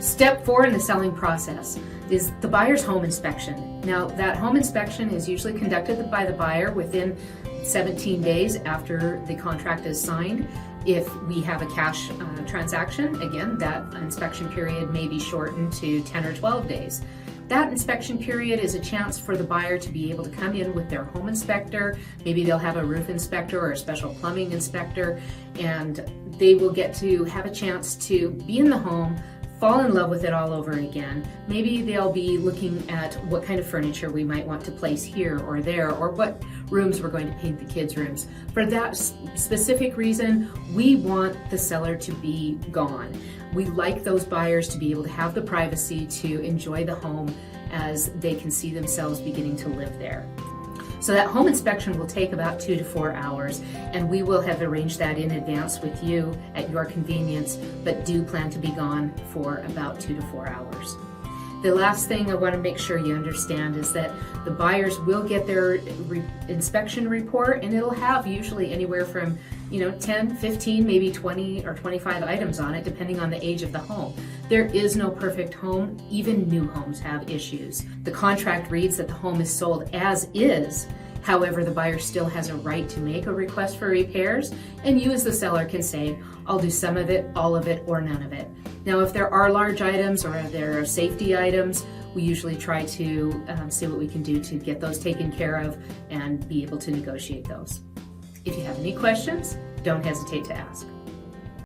Step 4 in the selling process is the buyer's home inspection. Now, that home inspection is usually conducted by the buyer within 17 days after the contract is signed. If we have a cash transaction, again, that inspection period may be shortened to 10 or 12 days. That inspection period is a chance for the buyer to be able to come in with their home inspector. Maybe they'll have a roof inspector or a special plumbing inspector, and they will get to have a chance to be in the home, fall in love with it all over again. Maybe they'll be looking at what kind of furniture we might want to place here or there, or what rooms we're going to paint the kids' rooms. For that specific reason, we want the seller to be gone. We like those buyers to be able to have the privacy to enjoy the home as they can see themselves beginning to live there. So that home inspection will take about 2 to 4 hours, and we will have arranged that in advance with you at your convenience, but do plan to be gone for about 2 to 4 hours. The last thing I want to make sure you understand is that the buyers will get their inspection report, and it'll have usually anywhere from 10, 15, maybe 20 or 25 items on it, depending on the age of the home. There is no perfect home. Even new homes have issues. The contract reads that the home is sold as is. However, the buyer still has a right to make a request for repairs, and you as the seller can say, I'll do some of it, all of it, or none of it. Now, if there are large items or there are safety items, we usually try to see what we can do to get those taken care of and be able to negotiate those. If you have any questions, don't hesitate to ask.